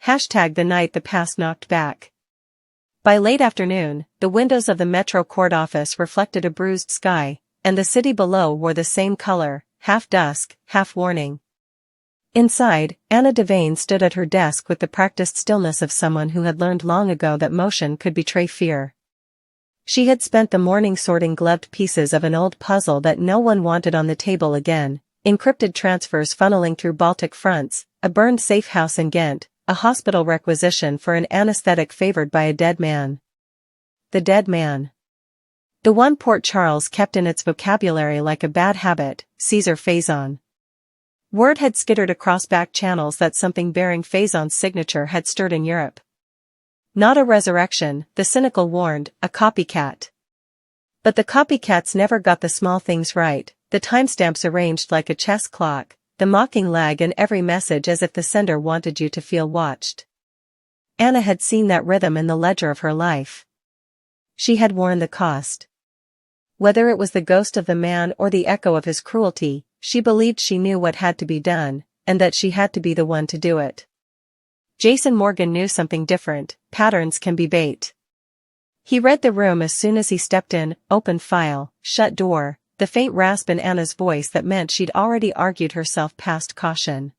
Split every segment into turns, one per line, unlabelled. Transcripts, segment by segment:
The night the past knocked back. By late afternoon, the windows of the Metro Court office reflected a bruised sky, and the city below wore the same color, half dusk, half warning. Inside, Anna Devane stood at her desk with the practiced stillness of someone who had learned long ago that motion could betray fear. She had spent the morning sorting gloved pieces of an old puzzle that no one wanted on the table again, encrypted transfers funneling through Baltic fronts, a burned safe house in Ghent, a hospital requisition for an anesthetic favored by a dead man. The dead man. The one Port Charles kept in its vocabulary like a bad habit, Caesar Faison. Word had skittered across back channels that something bearing Faison's signature had stirred in Europe. Not a resurrection, the cynical warned, a copycat. But the copycats never got the small things right, the timestamps arranged like a chess clock, the mocking lag in every message as if the sender wanted you to feel watched. Anna had seen that rhythm in the ledger of her life. She had worn the cost. Whether it was the ghost of the man or the echo of his cruelty, she believed she knew what had to be done, and that she had to be the one to do it. Jason Morgan knew something different: patterns can be bait. He read the room as soon as he stepped in, open file, shut door, the faint rasp in Anna's voice that meant she'd already argued herself past caution.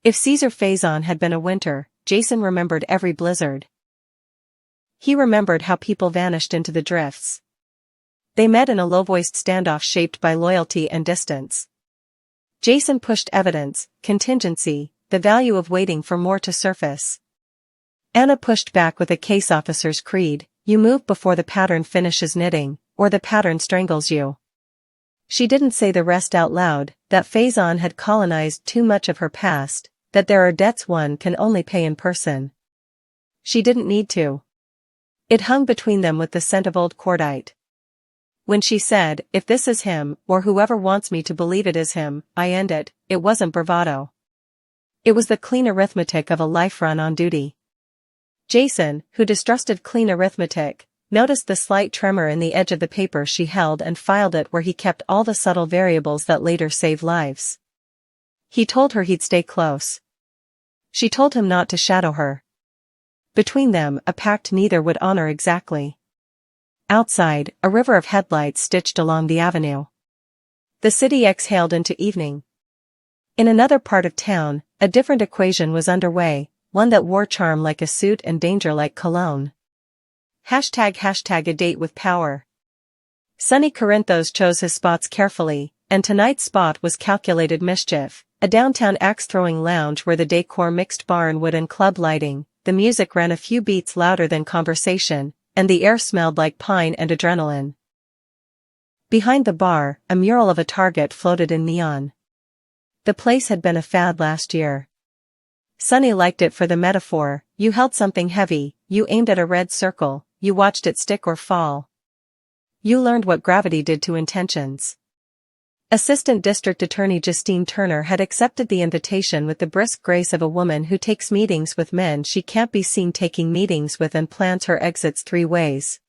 If Caesar Faison had been a winter, Jason remembered every blizzard. He remembered how people vanished into the drifts. They met in a low-voiced standoff shaped by loyalty and distance. Jason pushed evidence, contingency, the value of waiting for more to surface. Anna pushed back with a case officer's creed: you move before the pattern finishes knitting, or the pattern strangles you. She didn't say the rest out loud, that Faison had colonized too much of her past, that there are debts one can only pay in person. She didn't need to. It hung between them with the scent of old cordite. When she said, if this is him, or whoever wants me to believe it is him, I end it, it wasn't bravado. It was the clean arithmetic of a life run on duty. Jason, who distrusted clean arithmetic, noticed the slight tremor in the edge of the paper she held and filed it where he kept all the subtle variables that later save lives. He told her he'd stay close. She told him not to shadow her. Between them, a pact neither would honor exactly. Outside, a river of headlights stitched along the avenue. The city exhaled into evening. In another part of town, a different equation was underway, one that wore charm like a suit and danger like cologne. #A date with power. Sonny Corinthos chose his spots carefully, and tonight's spot was calculated mischief, a downtown axe-throwing lounge where the decor mixed barnwood and club lighting, the music ran a few beats louder than conversation, and the air smelled like pine and adrenaline. Behind the bar, a mural of a target floated in neon. The place had been a fad last year. Sonny liked it for the metaphor: you held something heavy, you aimed at a red circle, you watched it stick or fall. You learned what gravity did to intentions. Assistant District Attorney Justine Turner had accepted the invitation with the brisk grace of a woman who takes meetings with men she can't be seen taking meetings with and plans her exits 3 ways.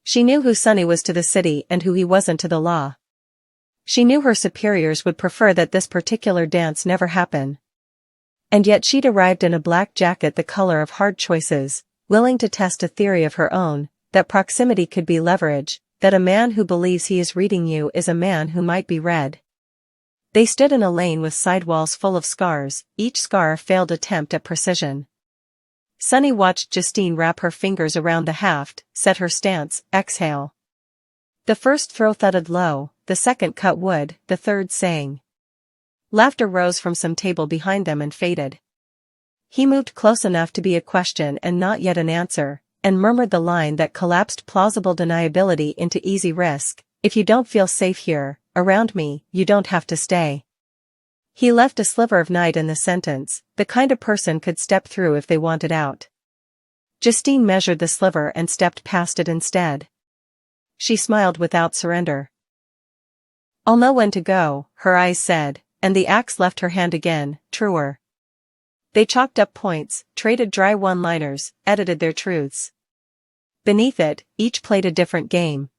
She knew who Sonny was to the city and who he wasn't to the law. She knew her superiors would prefer that this particular dance never happen. And yet she'd arrived in a black jacket the color of hard choices, willing to test a theory of her own, that proximity could be leverage, that a man who believes he is reading you is a man who might be read. They stood in a lane with sidewalls full of scars, each scar a failed attempt at precision. Sonny watched Justine wrap her fingers around the haft, set her stance, exhale. The first throw thudded low, the second cut wood, the third sang. Laughter rose from some table behind them and faded. He moved close enough to be a question and not yet an answer, and murmured the line that collapsed plausible deniability into easy risk: if you don't feel safe here, around me, you don't have to stay. He left a sliver of night in the sentence, the kind a person could step through if they wanted out. Justine measured the sliver and stepped past it instead. She smiled without surrender. I'll know when to go, her eyes said, and the axe left her hand again, truer. They chalked up points, traded dry one-liners, edited their truths. Beneath it, each played a different game.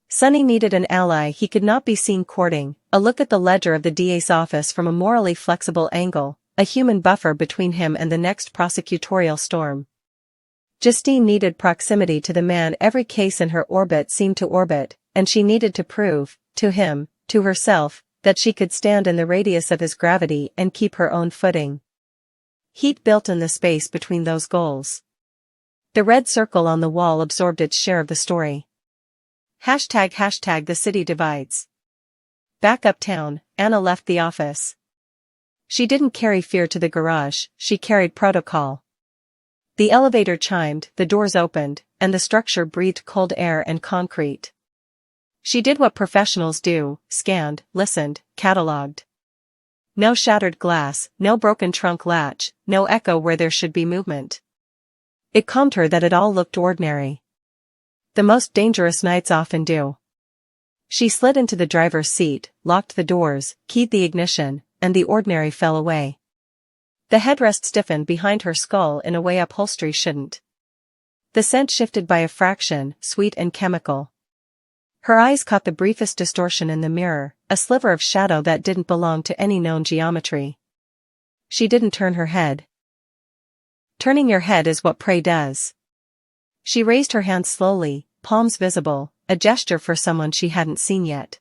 Sonny needed an ally he could not be seen courting, a look at the ledger of the DA's office from a morally flexible angle, a human buffer between him and the next prosecutorial storm. Justine needed proximity to the man every case in her orbit seemed to orbit, and she needed to prove, to him, to herself, that she could stand in the radius of his gravity and keep her own footing. Heat built in the space between those goals. The red circle on the wall absorbed its share of the story. ## the city divides. Back uptown, Anna left the office. She didn't carry fear to the garage, she carried protocol. The elevator chimed, the doors opened, and the structure breathed cold air and concrete. She did what professionals do, scanned, listened, catalogued. No shattered glass, no broken trunk latch, no echo where there should be movement. It calmed her that it all looked ordinary. The most dangerous nights often do. She slid into the driver's seat, locked the doors, keyed the ignition, and the ordinary fell away. The headrest stiffened behind her skull in a way upholstery shouldn't. The scent shifted by a fraction, sweet and chemical. Her eyes caught the briefest distortion in the mirror, a sliver of shadow that didn't belong to any known geometry. She didn't turn her head. Turning your head is what prey does. She raised her hands slowly, palms visible, a gesture for someone she hadn't seen yet.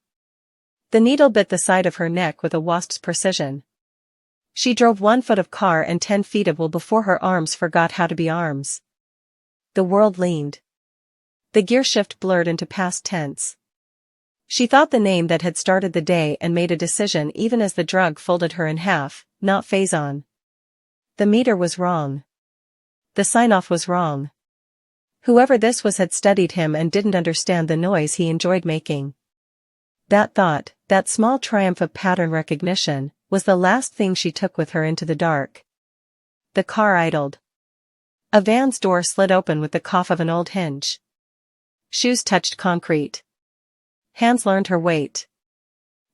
The needle bit the side of her neck with a wasp's precision. She drove 1 foot of car and 10 feet of will before her arms forgot how to be arms. The world leaned. The gear shift blurred into past tense. She thought the name that had started the day and made a decision even as the drug folded her in half, not Faison. The meter was wrong. The sign-off was wrong. Whoever this was had studied him and didn't understand the noise he enjoyed making. That thought, that small triumph of pattern recognition, was the last thing she took with her into the dark. The car idled. A van's door slid open with the cough of an old hinge. Shoes touched concrete. Hands learned her weight.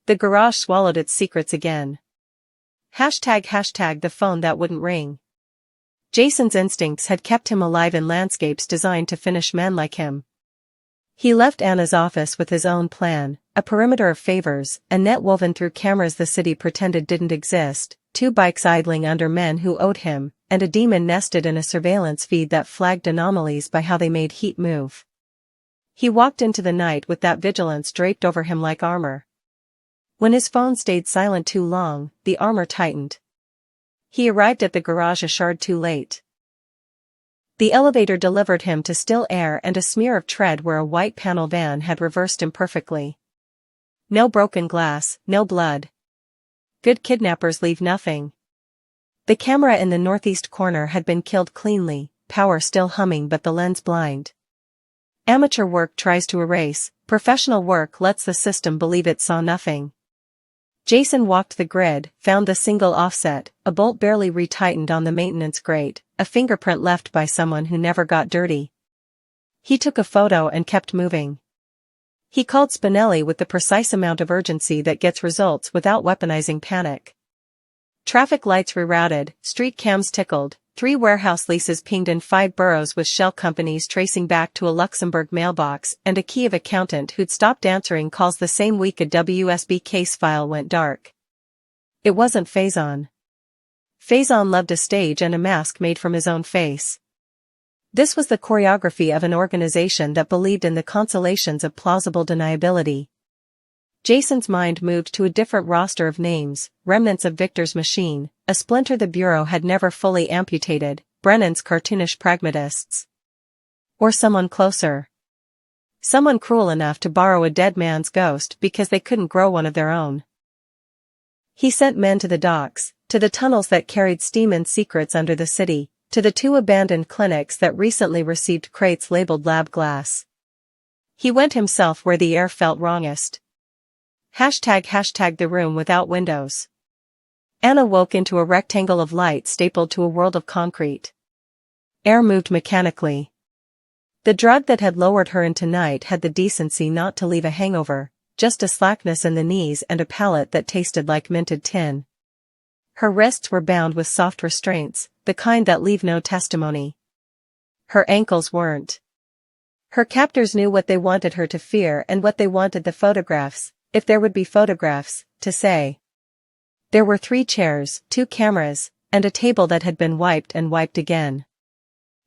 The garage swallowed its secrets again. ## the phone that wouldn't ring. Jason's instincts had kept him alive in landscapes designed to finish men like him. He left Anna's office with his own plan, a perimeter of favors, a net woven through cameras the city pretended didn't exist, 2 bikes idling under men who owed him, and a demon nested in a surveillance feed that flagged anomalies by how they made heat move. He walked into the night with that vigilance draped over him like armor. When his phone stayed silent too long, the armor tightened. He arrived at the garage a shard too late. The elevator delivered him to still air and a smear of tread where a white panel van had reversed imperfectly. No broken glass, no blood. Good kidnappers leave nothing. The camera in the northeast corner had been killed cleanly, power still humming but the lens blind. Amateur work tries to erase, professional work lets the system believe it saw nothing. Jason walked the grid, found the single offset, a bolt barely retightened on the maintenance grate, a fingerprint left by someone who never got dirty. He took a photo and kept moving. He called Spinelli with the precise amount of urgency that gets results without weaponizing panic. Traffic lights rerouted, street cams tickled, 3 warehouse leases pinged in 5 boroughs with shell companies tracing back to a Luxembourg mailbox and a Kiev accountant who'd stopped answering calls the same week a WSB case file went dark. It wasn't Faison. Faison loved a stage and a mask made from his own face. This was the choreography of an organization that believed in the consolations of plausible deniability. Jason's mind moved to a different roster of names, remnants of Victor's machine, a splinter the Bureau had never fully amputated, Brennan's cartoonish pragmatists. Or someone closer. Someone cruel enough to borrow a dead man's ghost because they couldn't grow one of their own. He sent men to the docks, to the tunnels that carried steam and secrets under the city, to the 2 abandoned clinics that recently received crates labeled lab glass. He went himself where the air felt wrongest. ## the room without windows. Anna woke into a rectangle of light stapled to a world of concrete. Air moved mechanically. The drug that had lowered her into night had the decency not to leave a hangover, just a slackness in the knees and a palate that tasted like minted tin. Her wrists were bound with soft restraints, the kind that leave no testimony. Her ankles weren't. Her captors knew what they wanted her to fear and what they wanted the photographs, if there would be photographs, to say. There were 3 chairs, 2 cameras, and a table that had been wiped and wiped again.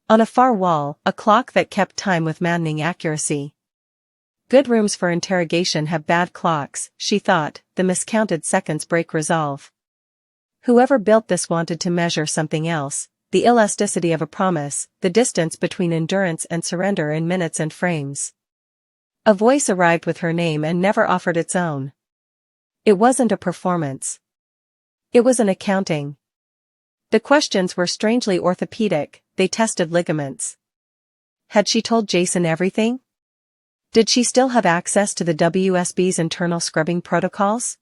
On a far wall, a clock that kept time with maddening accuracy. Good rooms for interrogation have bad clocks, she thought, the miscounted seconds break resolve. Whoever built this wanted to measure something else, the elasticity of a promise, the distance between endurance and surrender in minutes and frames. A voice arrived with her name and never offered its own. It wasn't a performance. It was an accounting. The questions were strangely orthopedic, they tested ligaments. Had she told Jason everything? Did she still have access to the WSB's internal scrubbing protocols?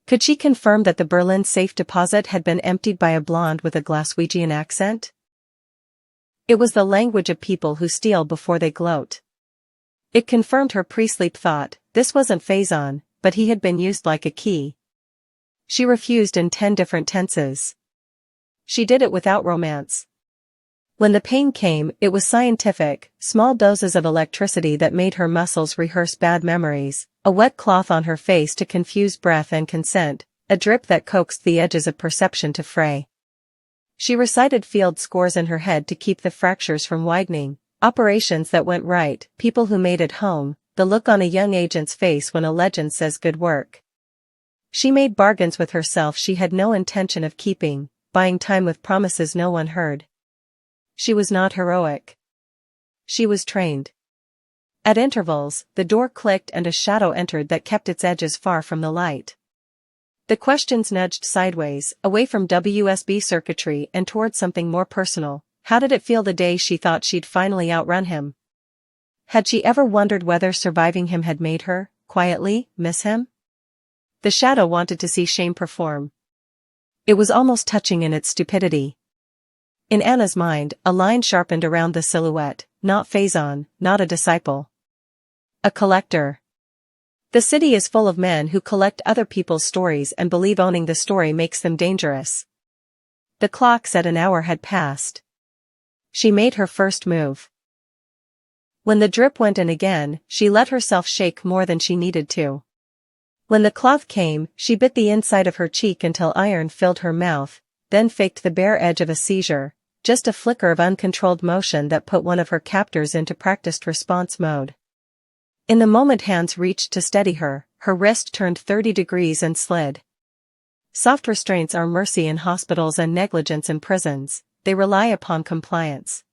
Could she confirm that the Berlin safe deposit had been emptied by a blonde with a Glaswegian accent? It was the language of people who steal before they gloat. It confirmed her pre-sleep thought, this wasn't Faison, but he had been used like a key. She refused in 10 different tenses. She did it without romance. When the pain came, it was scientific, small doses of electricity that made her muscles rehearse bad memories, a wet cloth on her face to confuse breath and consent, a drip that coaxed the edges of perception to fray. She recited field scores in her head to keep the fractures from widening, operations that went right, people who made it home, the look on a young agent's face when a legend says good work. She made bargains with herself she had no intention of keeping, buying time with promises no one heard. She was not heroic. She was trained. At intervals, the door clicked and a shadow entered that kept its edges far from the light. The questions nudged sideways, away from WSB circuitry and toward something more personal. How did it feel the day she thought she'd finally outrun him? Had she ever wondered whether surviving him had made her, quietly, miss him? The shadow wanted to see shame perform. It was almost touching in its stupidity. In Anna's mind, a line sharpened around the silhouette, not Faison, not a disciple. A collector. The city is full of men who collect other people's stories and believe owning the story makes them dangerous. The clock said an hour had passed. She made her first move. When the drip went in again, she let herself shake more than she needed to. When the cloth came, she bit the inside of her cheek until iron filled her mouth, then faked the bare edge of a seizure, just a flicker of uncontrolled motion that put one of her captors into practiced response mode. In the moment hands reached to steady her, her wrist turned 30 degrees and slid. Soft restraints are mercy in hospitals and negligence in prisons, they rely upon compliance.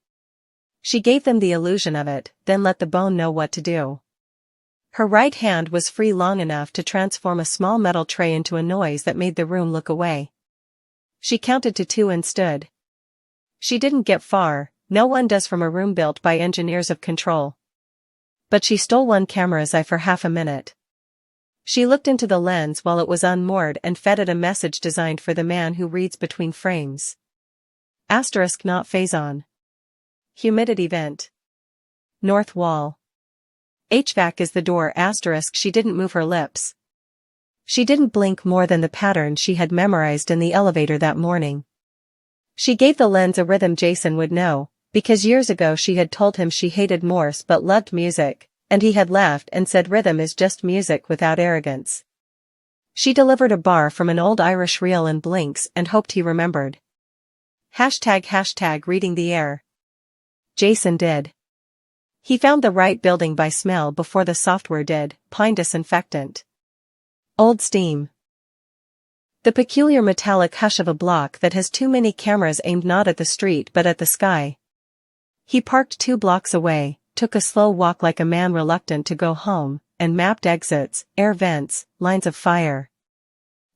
She gave them the illusion of it, then let the bone know what to do. Her right hand was free long enough to transform a small metal tray into a noise that made the room look away. She counted to 2 and stood. She didn't get far, no one does from a room built by engineers of control. But she stole one camera's eye for half a minute. She looked into the lens while it was unmoored and fed it a message designed for the man who reads between frames. Asterisk not Faison. Humidity vent. North wall. HVAC is the door asterisk she didn't move her lips. She didn't blink more than the pattern she had memorized in the elevator that morning. She gave the lens a rhythm Jason would know, because years ago she had told him she hated Morse but loved music, and he had laughed and said rhythm is just music without arrogance. She delivered a bar from an old Irish reel in blinks and hoped he remembered. ## reading the air. Jason did. He found the right building by smell before the software did, pine disinfectant. Old steam. The peculiar metallic hush of a block that has too many cameras aimed not at the street but at the sky. He parked 2 blocks away, took a slow walk like a man reluctant to go home, and mapped exits, air vents, lines of fire.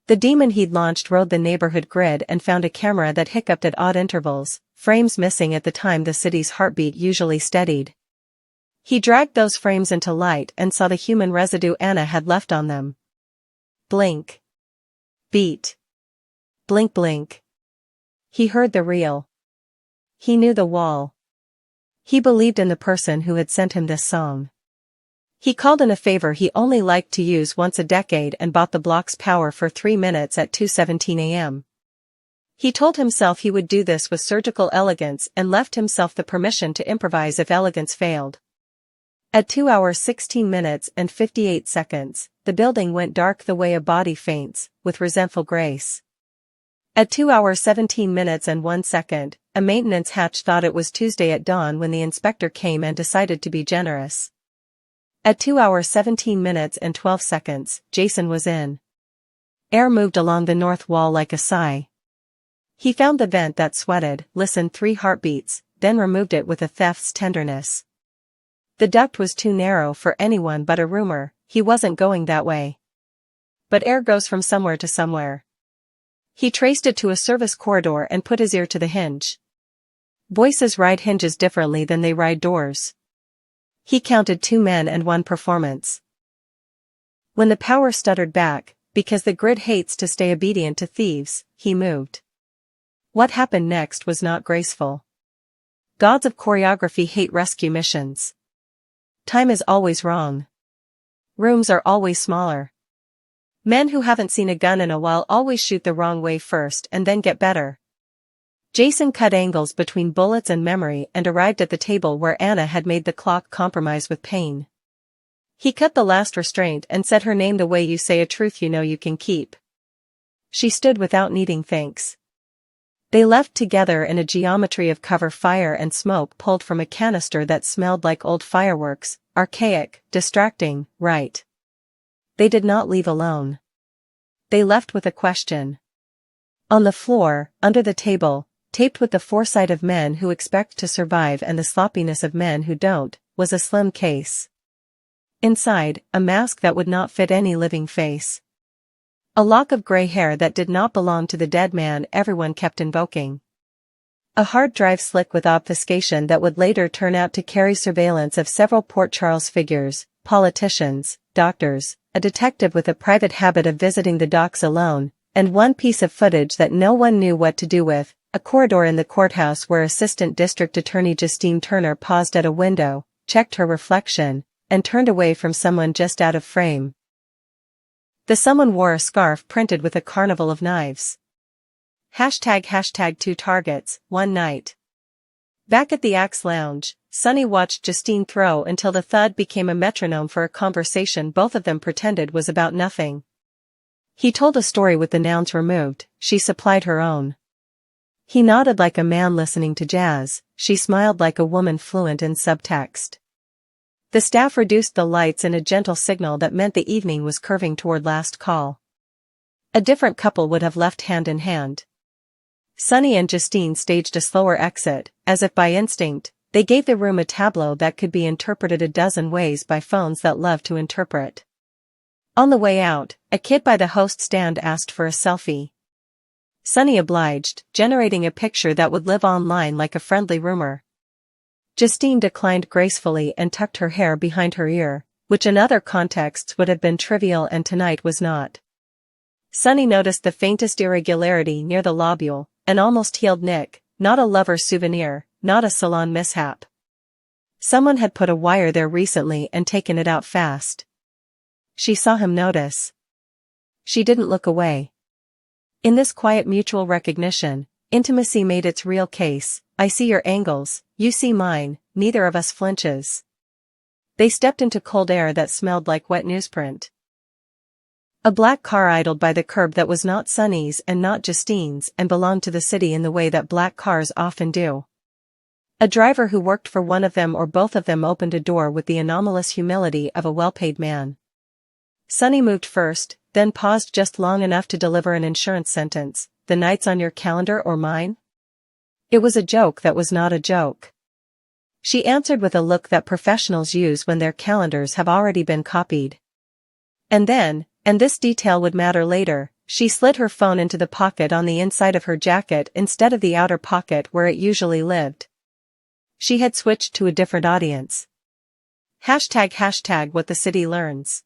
The demon he'd launched rode the neighborhood grid and found a camera that hiccuped at odd intervals, frames missing at the time the city's heartbeat usually steadied. He dragged those frames into light and saw the human residue Anna had left on them. Blink. Beat. Blink blink. He heard the reel. He knew the wall. He believed in the person who had sent him this song. He called in a favor he only liked to use once a decade and bought the block's power for 3 minutes at 2:17 a.m. He told himself he would do this with surgical elegance and left himself the permission to improvise if elegance failed. At 2 hours 16 minutes and 58 seconds, the building went dark the way a body faints, with resentful grace. At 2 hours 17 minutes and 1 second, a maintenance hatch thought it was Tuesday at dawn when the inspector came and decided to be generous. At 2 hours 17 minutes and 12 seconds, Jason was in. Air moved along the north wall like a sigh. He found the vent that sweated, listened 3 heartbeats, then removed it with a thief's tenderness. The duct was too narrow for anyone but a roomer. He wasn't going that way. But air goes from somewhere to somewhere. He traced it to a service corridor and put his ear to the hinge. Voices ride hinges differently than they ride doors. He counted 2 men and 1 performance. When the power stuttered back, because the grid hates to stay obedient to thieves, he moved. What happened next was not graceful. Gods of choreography hate rescue missions. Time is always wrong. Rooms are always smaller. Men who haven't seen a gun in a while always shoot the wrong way first and then get better. Jason cut angles between bullets and memory and arrived at the table where Anna had made the clock compromise with pain. He cut the last restraint and said her name the way you say a truth you know you can keep. She stood without needing thanks. They left together in a geometry of cover fire and smoke pulled from a canister that smelled like old fireworks, archaic, distracting, right. They did not leave alone. They left with a question. On the floor, under the table, taped with the foresight of men who expect to survive and the sloppiness of men who don't, was a slim case. Inside, a mask that would not fit any living face. A lock of gray hair that did not belong to the dead man everyone kept invoking. A hard drive slick with obfuscation that would later turn out to carry surveillance of several Port Charles figures, politicians, doctors, a detective with a private habit of visiting the docks alone, and 1 piece of footage that no one knew what to do with, a corridor in the courthouse where Assistant District Attorney Justine Turner paused at a window, checked her reflection, and turned away from someone just out of frame. The someone wore a scarf printed with a carnival of knives. ## 2 targets, 1 night. Back at the Axe Lounge, Sonny watched Justine throw until the thud became a metronome for a conversation both of them pretended was about nothing. He told a story with the nouns removed, she supplied her own. He nodded like a man listening to jazz, she smiled like a woman fluent in subtext. The staff reduced the lights in a gentle signal that meant the evening was curving toward last call. A different couple would have left hand in hand. Sonny and Justine staged a slower exit, as if by instinct, they gave the room a tableau that could be interpreted a dozen ways by phones that love to interpret. On the way out, a kid by the host stand asked for a selfie. Sonny obliged, generating a picture that would live online like a friendly rumor. Justine declined gracefully and tucked her hair behind her ear, which in other contexts would have been trivial and tonight was not. Sonny noticed the faintest irregularity near the lobule, an almost healed nick, not a lover's souvenir, not a salon mishap. Someone had put a wire there recently and taken it out fast. She saw him notice. She didn't look away. In this quiet mutual recognition, intimacy made its real case. I see your angles, you see mine, neither of us flinches. They stepped into cold air that smelled like wet newsprint. A black car idled by the curb that was not Sonny's and not Justine's and belonged to the city in the way that black cars often do. A driver who worked for one of them or both of them opened a door with the anomalous humility of a well-paid man. Sonny moved first, then paused just long enough to deliver an insurance sentence. The night's on your calendar or mine? It was a joke that was not a joke. She answered with a look that professionals use when their calendars have already been copied. And then, and this detail would matter later, she slid her phone into the pocket on the inside of her jacket instead of the outer pocket where it usually lived. She had switched to a different audience. ## what the city learns.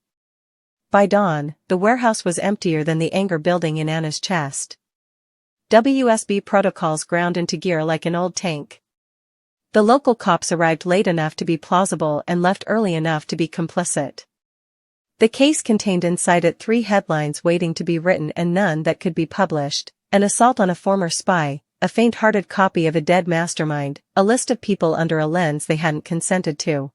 By dawn, the warehouse was emptier than the anger building in Anna's chest. WSB protocols ground into gear like an old tank. The local cops arrived late enough to be plausible and left early enough to be complicit. The case contained inside it 3 headlines waiting to be written and none that could be published: an assault on a former spy, a faint-hearted copy of a dead mastermind, a list of people under a lens they hadn't consented to.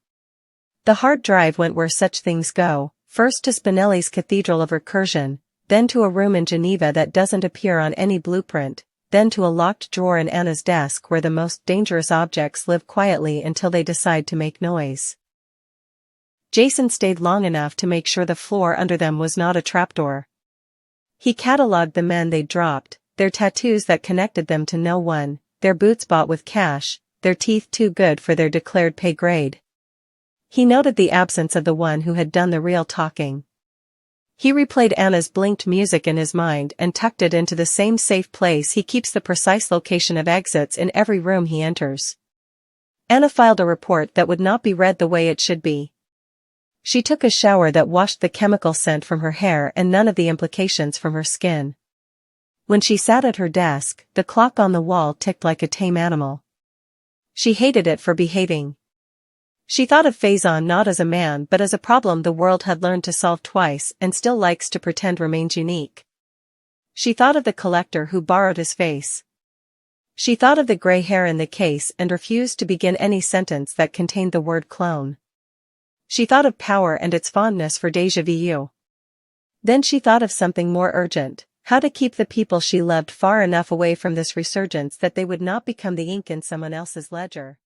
The hard drive went where such things go, first to Spinelli's Cathedral of Recursion, then to a room in Geneva that doesn't appear on any blueprint, then to a locked drawer in Anna's desk where the most dangerous objects live quietly until they decide to make noise. Jason stayed long enough to make sure the floor under them was not a trapdoor. He catalogued the men they'd dropped, their tattoos that connected them to no one, their boots bought with cash, their teeth too good for their declared pay grade. He noted the absence of the one who had done the real talking. He replayed Anna's blinked music in his mind and tucked it into the same safe place he keeps the precise location of exits in every room he enters. Anna filed a report that would not be read the way it should be. She took a shower that washed the chemical scent from her hair and none of the implications from her skin. When she sat at her desk, the clock on the wall ticked like a tame animal. She hated it for behaving. She thought of Faison not as a man but as a problem the world had learned to solve twice and still likes to pretend remains unique. She thought of the collector who borrowed his face. She thought of the gray hair in the case and refused to begin any sentence that contained the word clone. She thought of power and its fondness for déjà vu. Then she thought of something more urgent, how to keep the people she loved far enough away from this resurgence that they would not become the ink in someone else's ledger.